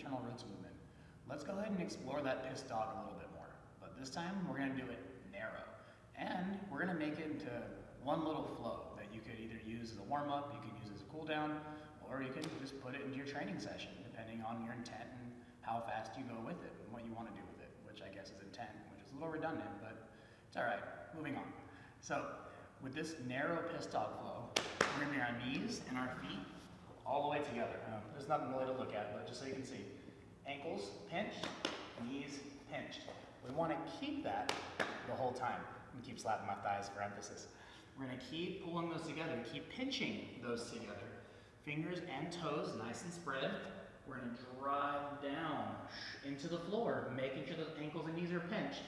internal roots movement. Let's go ahead and explore that piss dog a little bit more. But this time we're gonna do it narrow. And we're gonna make it into one little flow that you could either use as a warm-up, you could use as a cool down, or you can just put it into your training session, depending on your intent and how fast you go with it and what you want to do with it, which I guess is intent, which is a little redundant, but it's all right. Moving on. So with this narrow piss dog flow, we're gonna bring our knees and our feet all the way together. There's nothing really to look at, but just so you can see. Ankles pinched, knees pinched. We want to keep that the whole time. I'm gonna keep slapping my thighs for emphasis. We're gonna keep pulling those together, keep pinching those together. Fingers and toes nice and spread. We're gonna drive down into the floor, making sure those ankles and knees are pinched.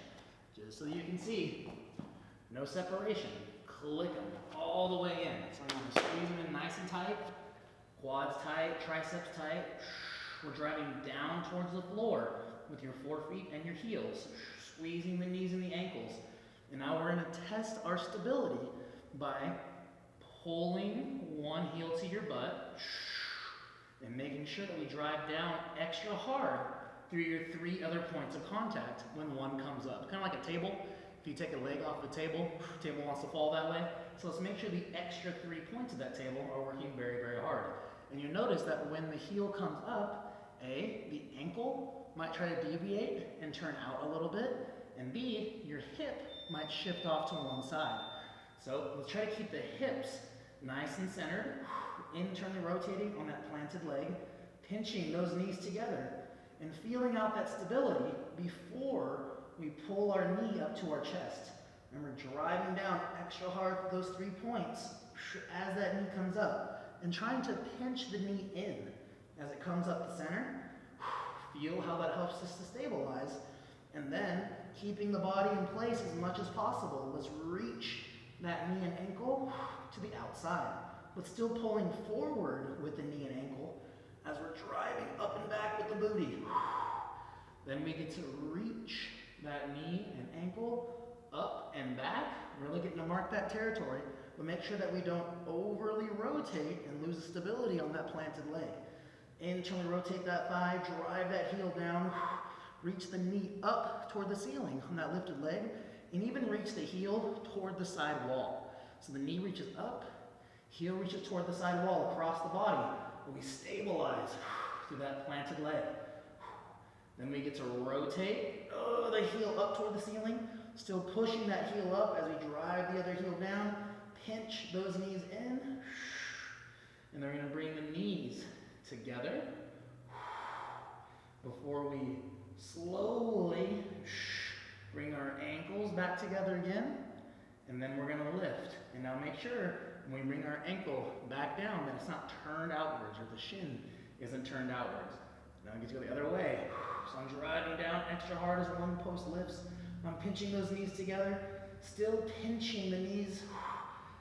Just so you can see, no separation. Click them all the way in. So we're gonna squeeze them in nice and tight, quads tight, triceps tight. We're driving down towards the floor with your forefeet and your heels, squeezing the knees and the ankles. And now we're gonna test our stability by pulling one heel to your butt and making sure that we drive down extra hard through your 3 other points of contact when one comes up. Kind of like a table. If you take a leg off the table wants to fall that way. So let's make sure the extra 3 points of that table are working very, very hard. And you'll notice that when the heel comes up, A, the ankle might try to deviate and turn out a little bit, and B, your hip might shift off to one side. So let's try to keep the hips nice and centered, internally rotating on that planted leg, pinching those knees together, and feeling out that stability before we pull our knee up to our chest. And we're driving down extra hard for those 3 points as that knee comes up, and trying to pinch the knee in as it comes up the center. Feel how that helps us to stabilize, and then keeping the body in place as much as possible. Let's reach that knee and ankle to the outside, but still pulling forward with the knee and ankle as we're driving up and back with the booty. Then we get to reach that knee and ankle up and back, really getting to mark that territory, but make sure that we don't overly rotate and lose the stability on that planted leg. Internally rotate that thigh, drive that heel down, reach the knee up toward the ceiling on that lifted leg, and even reach the heel toward the side wall. So the knee reaches up, heel reaches toward the side wall across the body, and we stabilize through that planted leg. Then we get to rotate the heel up toward the ceiling, still pushing that heel up as we drive the other heel down, pinch those knees in, and then we're going to bring the knees together before we slowly bring our ankles back together again, and then we're going to lift. And now make sure when we bring our ankle back down that it's not turned outwards, or the shin isn't turned outwards. Now I get to go the other way. So I'm driving down extra hard as one post lifts. I'm pinching those knees together, still pinching the knees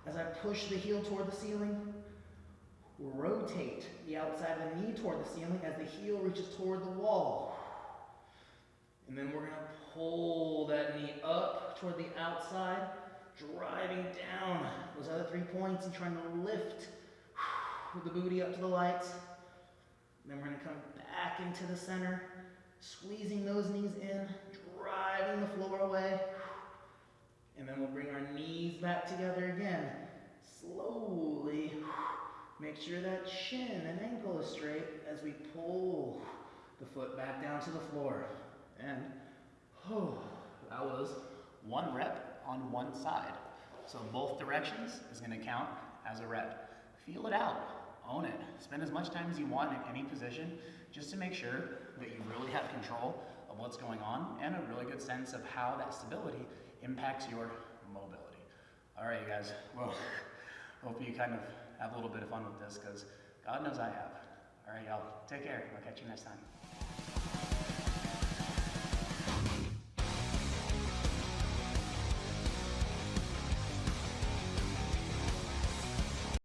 as I push the heel toward the ceiling. Rotate the outside of the knee toward the ceiling as the heel reaches toward the wall. And then we're going to pull that knee up toward the outside, driving down those other 3 points and trying to lift with the booty up to the lights. And then we're going to come back into the center, squeezing those knees in, driving the floor away. And then we'll bring our knees back together again. Slowly make sure that shin and ankle is straight as we pull the foot back down to the floor. And that was 1 rep on one side. So both directions is going to count as a rep. Feel it out. Own it. Spend as much time as you want in any position just to make sure that you really have control of what's going on and a really good sense of how that stability impacts your mobility. All right, you guys. Well, hope you kind of have a little bit of fun with this, because God knows I have. All right, y'all. Take care. I'll catch you next time.